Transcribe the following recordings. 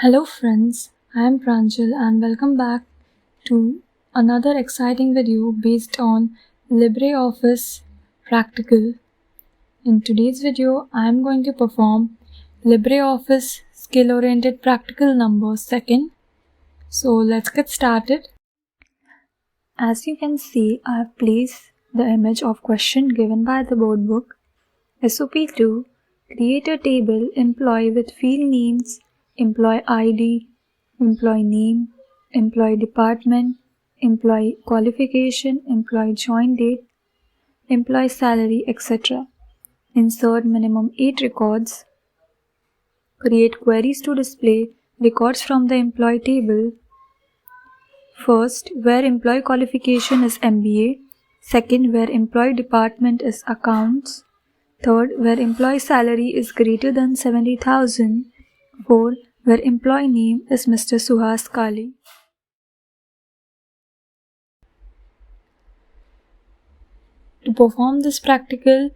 Hello friends, I am Pranjal and welcome back to another exciting video based on LibreOffice Practical. In today's video, I am going to perform LibreOffice Skill-Oriented Practical number second. So let's get started. As you can see, I have placed the image of question given by the board book. SOP2, create a table employee with field names, employee ID, employee name, employee department, employee qualification, employee join date, employee salary, etc. Insert minimum 8 records. Create queries to display records from the employee table. First, where employee qualification is MBA. Second, where employee department is accounts. Third, where employee salary is greater than 70,000. 4. Where employee name is Mr. Suhas Kali. To perform this practical,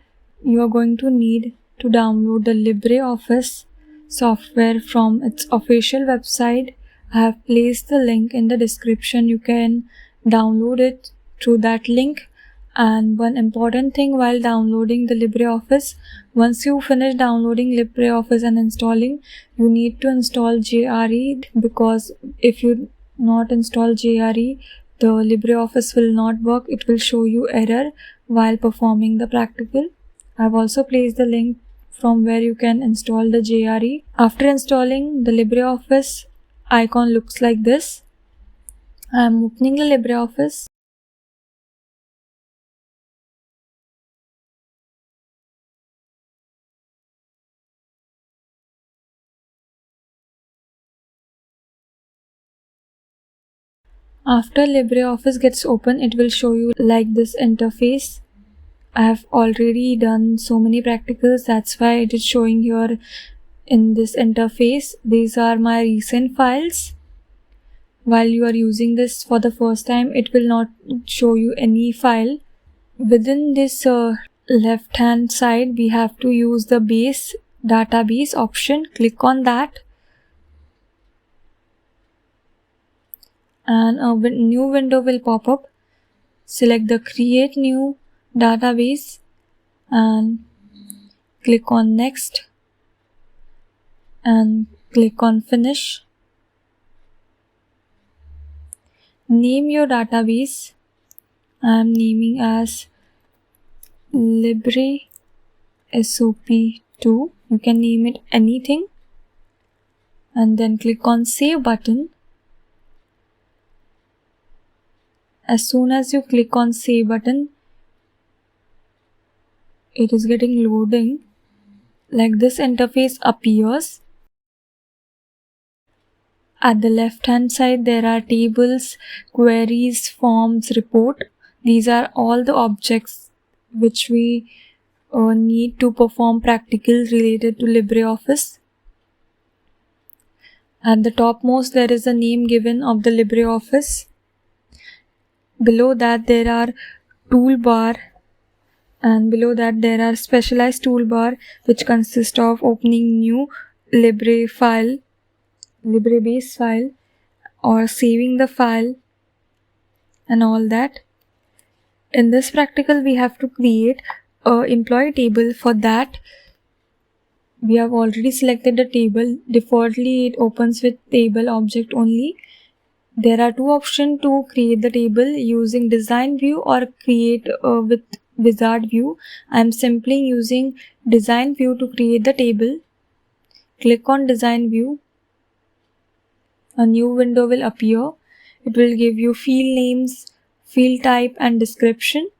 you are going to need to download the LibreOffice software from its official website. I have placed the link in the description. You can download it through that link. And one important thing while downloading the LibreOffice, once you finish downloading LibreOffice and installing, you need to install JRE, because if you not install JRE, the LibreOffice will not work. It will show you error while performing the practical. I've also placed the link from where you can install the JRE. After installing, the LibreOffice icon looks like this. I'm opening the LibreOffice. After LibreOffice gets open, it will show you like this interface. I have already done so many practicals, that's why it is showing here in this interface. These are my recent files. While you are using this for the first time, it will not show you any file. Within this left hand side, we have to use the base database option. Click on that and a new window will pop up. Select the create new database and click on next and click on finish. Name your database. I am naming as LibreSOP2. You can name it anything and then click on save button. As soon as you click on save button, it is getting loading. Like this interface appears. At the left hand side, there are tables, queries, forms, report. These are all the objects which we need to perform practicals related to LibreOffice. At the topmost, there is a name given of the LibreOffice. Below that, there are toolbar, and below that there are specialized toolbar, which consist of opening new LibreBase file or saving the file and all that. In this practical, we have to create a employee table. For that, we have already selected the table. Defaultly, it opens with table object only. There are two options to create the table, using design view or create with wizard view. I am simply using design view to create the table. Click on design view. A new window will appear. It will give you field names, field type and description.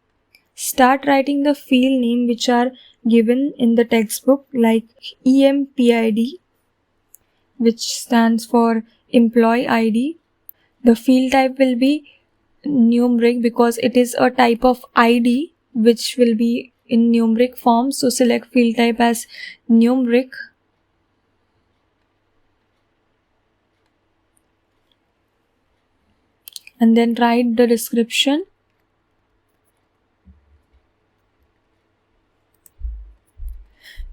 Start writing the field name which are given in the textbook, like EMPID, which stands for employee ID. The field type will be numeric because it is a type of ID which will be in numeric form. So select field type as numeric. And then write the description.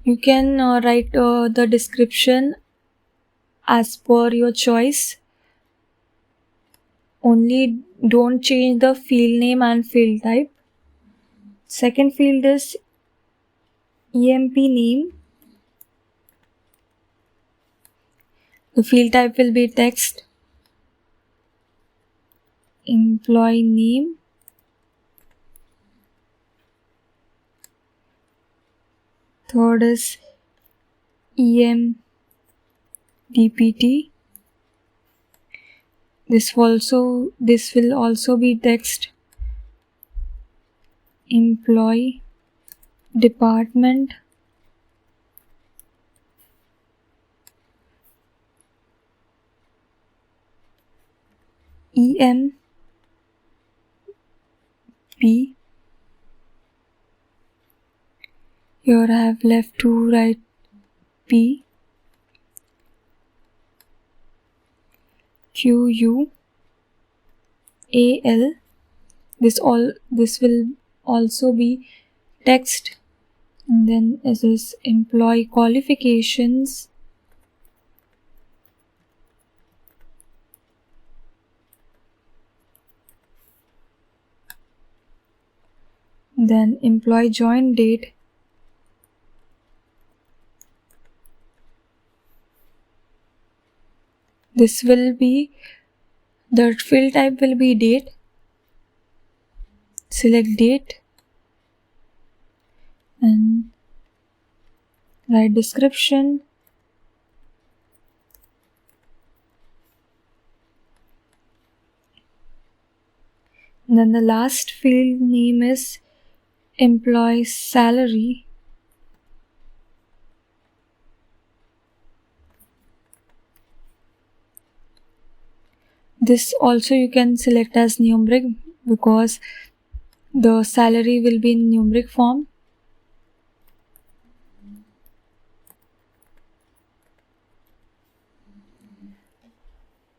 You can write the description as per your choice. Only don't change the field name and field type. Second field is EMP name. The field type will be text. Employee name. Third is EMDPT. This will also be text. Employee department. EMP. Here I have left to write P. QUAL. This will also be text. And then this is employee qualifications. Then employee join date. This will be, the field type will be date. Select date and write description. And then the last field name is employee salary. This also you can select as numeric because the salary will be in numeric form.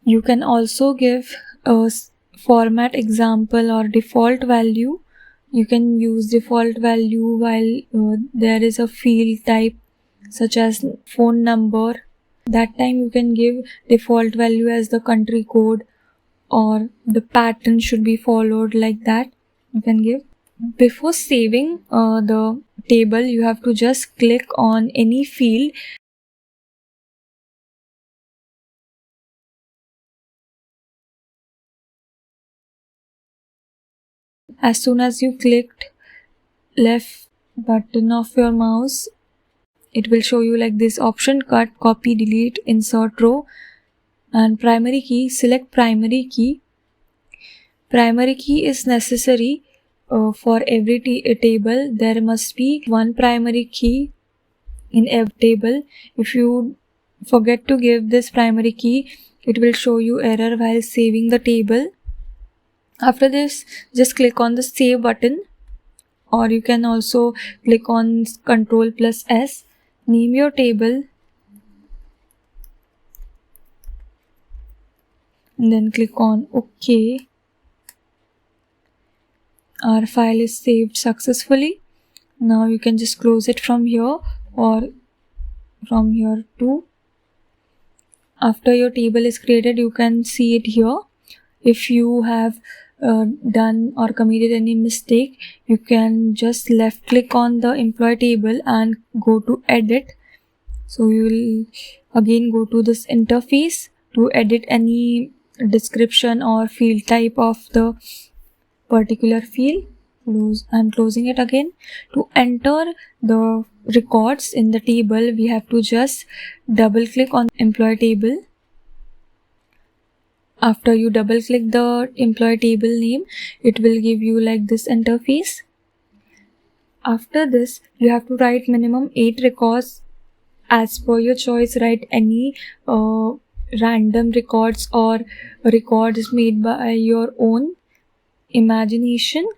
You can also give a format example or default value. You can use default value while there is a field type such as phone number. That time you can give default value as the country code or the pattern should be followed, like that you can give. Before saving the table, you have to just click on any field. As soon as you clicked left button of your mouse, it will show you like this option: cut, copy, delete, insert row, and primary key. Select primary key. Primary key is necessary for every table. There must be one primary key in every table. If you forget to give this primary key, it will show you error while saving the table. After this, just click on the save button, or you can also click on Ctrl+S. Name your table and then click on OK. Our file is saved successfully. Now you can just close it from here or from here too. After your table is created, you can see it here. If you have done or committed any mistake, you can just left click on the employee table and go to edit. So you will again go to this interface to edit any description or field type of the particular field. I'm closing it again. To enter the records in the table, we have to just double click on employee table. After you double click the employee table name, it will give you like this interface. After this, you have to write minimum 8 records as per your choice. Write any random records or records made by your own imagination.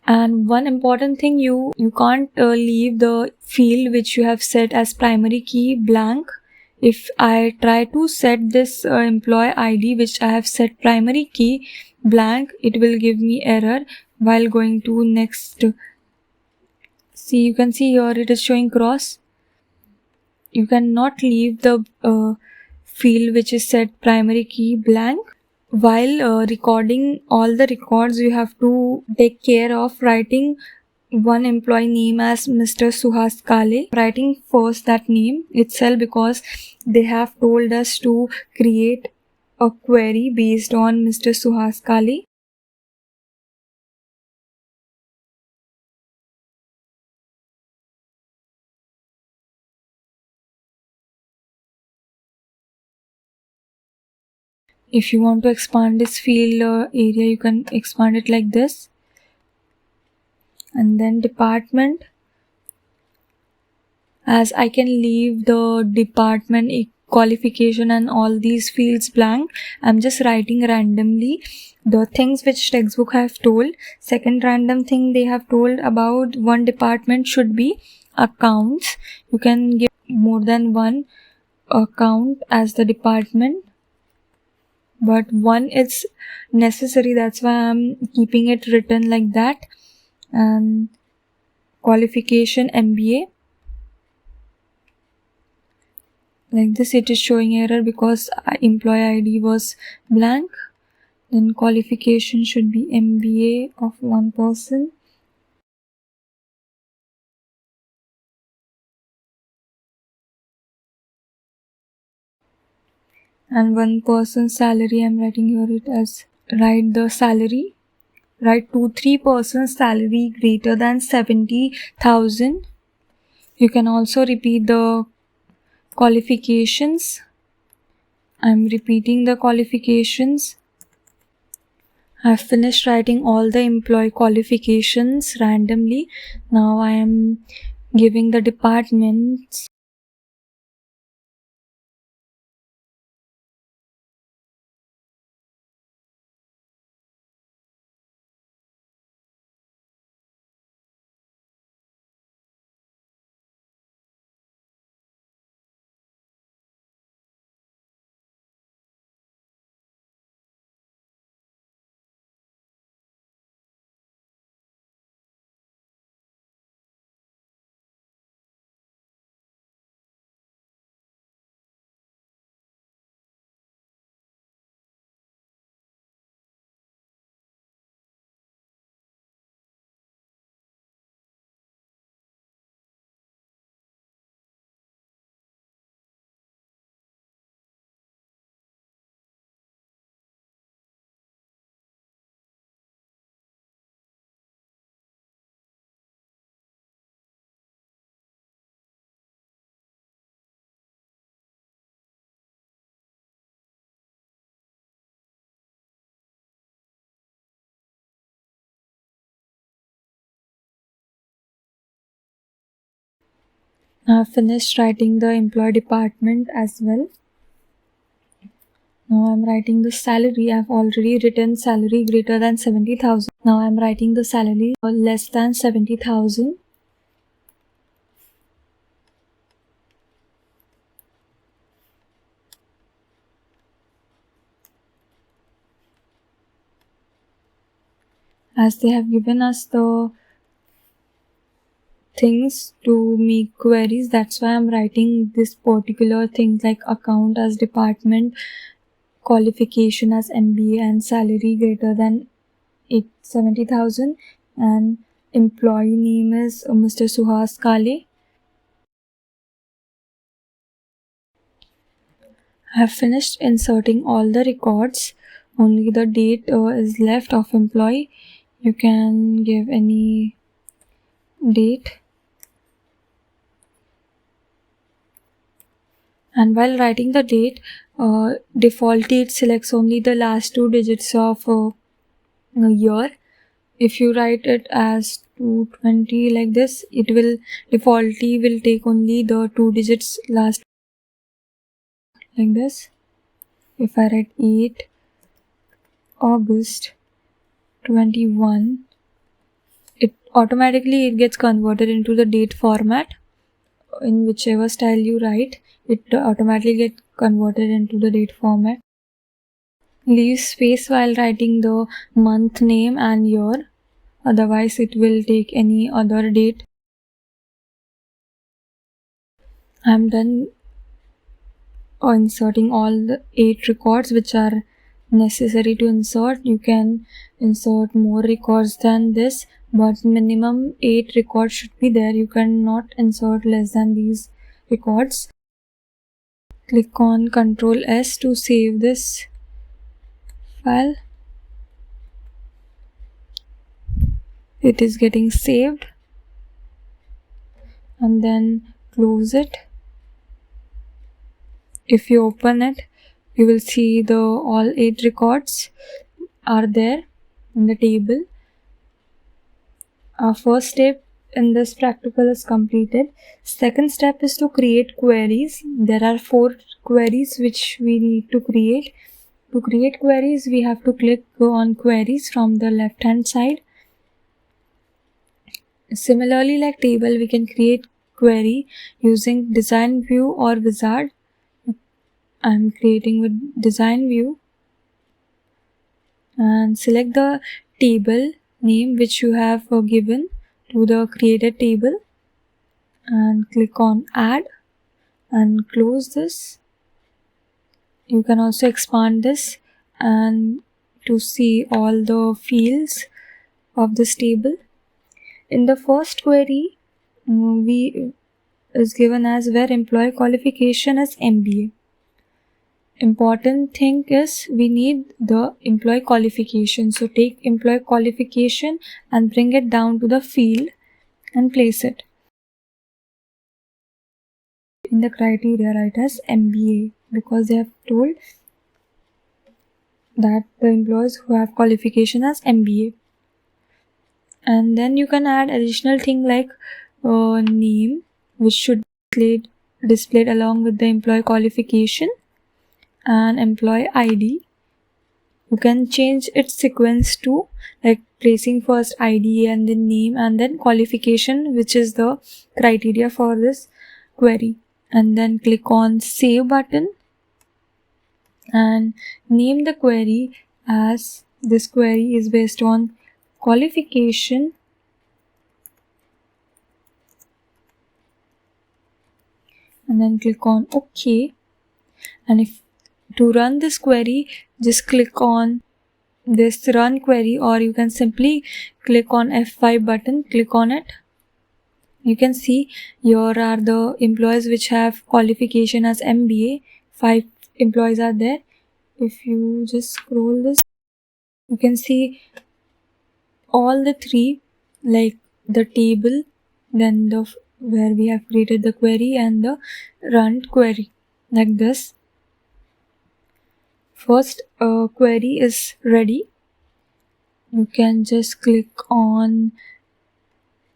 And one important thing, you can't leave the field which you have set as primary key blank. If I try to set this employee ID which I have set primary key blank, it will give me error while going to next. See, you can see here it is showing cross. you cannot leave the field which is set primary key blank. While recording all the records, you have to take care of writing one employee name as Mr. Suhas Kale. Writing first that name itself because they have told us to create a query based on Mr. Suhas Kale. If you want to expand this field area, you can expand it like this. And then department, as I can leave the department qualification and all these fields blank, I'm just writing randomly the things which textbook have told. Second random thing they have told about one department should be accounts. You can give more than one account as the department, but one is necessary, that's why I'm keeping it written like that. And qualification MBA, like this it is showing error because employee ID was blank. Then qualification should be MBA of one person. And one person's salary, I'm writing here it as, write the salary, write 2-3 persons salary greater than 70,000. You can also repeat the qualifications. I'm repeating the qualifications. I've finished writing all the employee qualifications randomly. Now I am giving the departments. I've finished writing the employee department as well. Now I'm writing the salary. I've already written salary greater than 70,000. Now I'm writing the salary less than 70,000. As they have given us the things to make queries, that's why I'm writing this particular things like account as department, qualification as MBA, and salary greater than 70,000, and employee name is Mr. Suhas Kale. I have finished inserting all the records. Only the date is left of employee. You can give any date. And while writing the date, defaultly it selects only the last 2 digits of a year. If you write it as 220 like this, it will defaultly will take only the 2 digits last like this. If I write 8 August 21, it automatically gets converted into the date format. In whichever style you write, it automatically gets converted into the date format. Leave space while writing the month name and year, otherwise it will take any other date. I'm done inserting all the 8 records which are necessary to insert. You can insert more records than this, but minimum 8 records should be there. You cannot insert less than these records. Click on Ctrl S to save this file. It is getting saved, and then close it. If you open it, you will see the all 8 records are there in the table. Our first step in this practical is completed. Second step is to create queries. There are 4 queries which we need to create. To create queries, we have to click on queries from the left hand side. Similarly, like table, we can create query using design view or wizard. I'm creating with design view, and select the table name which you have given to the created table, and click on add and close this. You can also expand this and to see all the fields of this table. In the first query, we is given as where employee qualification as MBA. Important thing is we need the employee qualification. So take employee qualification and bring it down to the field and place it. In the criteria, write as MBA because they have told that the employees who have qualification as MBA. And then you can add additional thing like name, which should be displayed along with the employee qualification, and employee ID. You can change its sequence to like placing first ID and then name and then qualification, which is the criteria for this query. And then click on save button and name the query as this query is based on qualification, and then click on OK. And if to run this query, just click on this run query, or you can simply click on F5 button, click on it. You can see here are the employees which have qualification as MBA. 5 employees are there. If you just scroll this, you can see all the 3, like the table, then the where we have created the query, and the run query, like this. First query is ready. You can just click on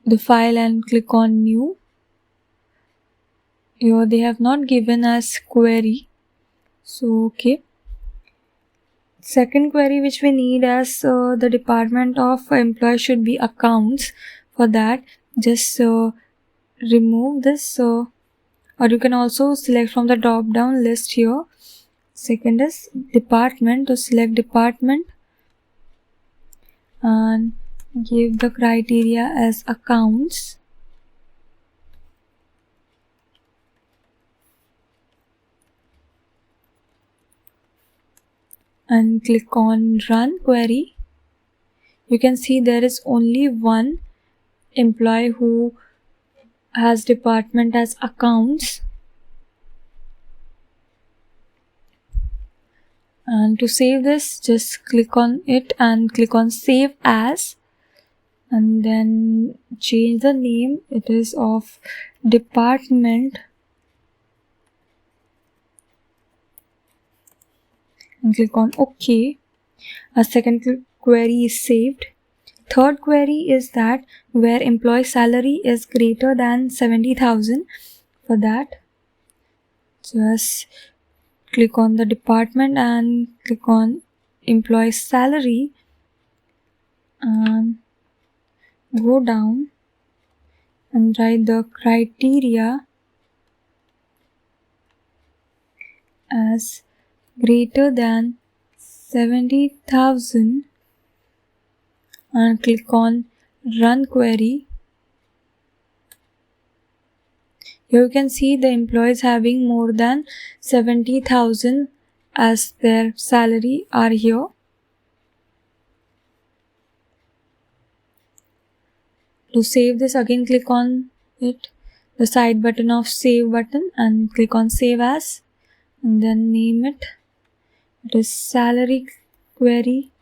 the file and click on new. Here they have not given us query, so okay. Second query which we need as the department of employee should be accounts. For that, just remove this, or you can also select from the drop down list here. Second is department, to select department and give the criteria as accounts. And click on run query. You can see there is only one employee who has department as accounts. And to save this, just click on it and click on save as, and then change the name. It is of department, and click on OK. A second query is saved. Third query is that where employee salary is greater than 70,000. For that, just click on the department and click on employee salary and go down and write the criteria as greater than 70,000 and click on run query. Here you can see the employees having more than 70,000 as their salary are here. To save this, again click on it, the side button of save button, and click on save as, and then name it. It is salary query.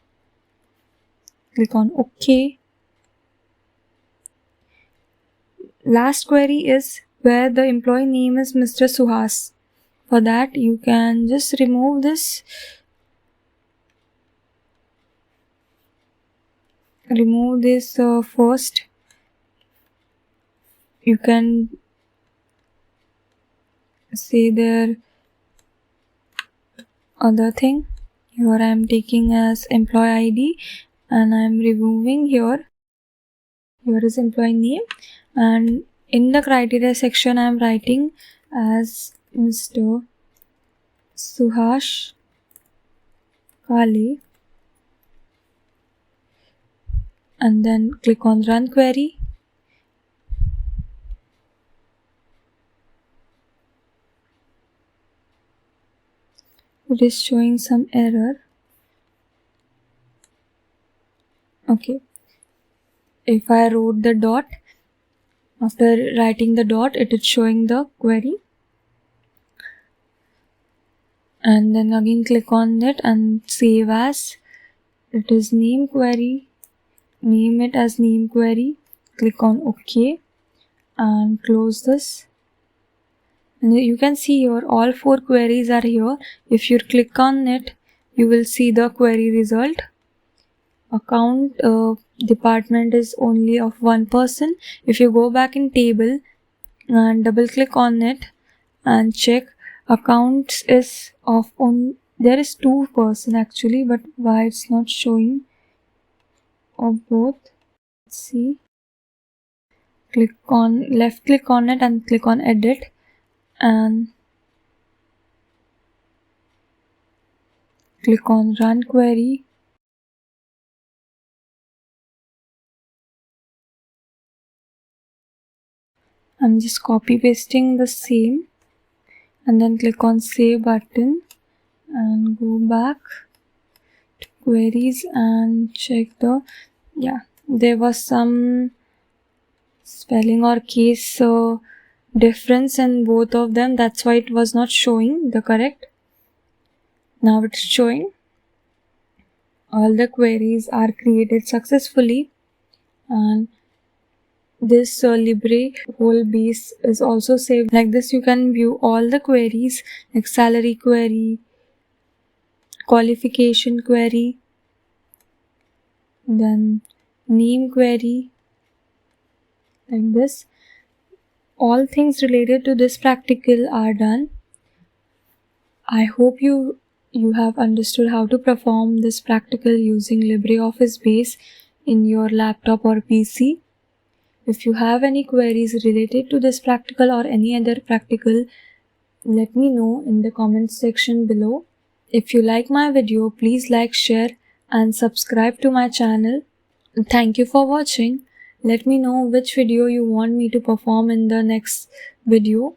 Click on OK. Last query is where the employee name is Mr. Suhas. For that, you can just remove this. Remove this first. You can say their other thing. Here I am taking as employee ID and I am removing here. Here is employee name, and in the criteria section I am writing as Mr. Suhas Kale, and then click on run query. It is showing some error. Okay, if I wrote the dot, after writing the dot, it is showing the query. And then again click on it and save as. It is name query. Name it as name query. Click on OK and close this. And you can see here all 4 queries are here. If you click on it, you will see the query result. Account department is only of 1 person. If you go back in table and double click on it and check, accounts is of only, there is 2 person actually, but why it's not showing of both? Let's see. Click on left click on it and click on edit and click on run query. I'm just copy pasting the same and then click on save button and go back to queries and check the, there was some spelling or case difference in both of them, that's why it was not showing the correct. Now it's showing. All the queries are created successfully, and this Libre whole base is also saved. Like this, you can view all the queries like salary query, qualification query, then name query, like this. All things related to this practical are done. I hope you have understood how to perform this practical using LibreOffice Base in your laptop or PC. If you have any queries related to this practical or any other practical, let me know in the comments section below. If you like my video, please like, share and subscribe to my channel. Thank you for watching. Let me know which video you want me to perform in the next video.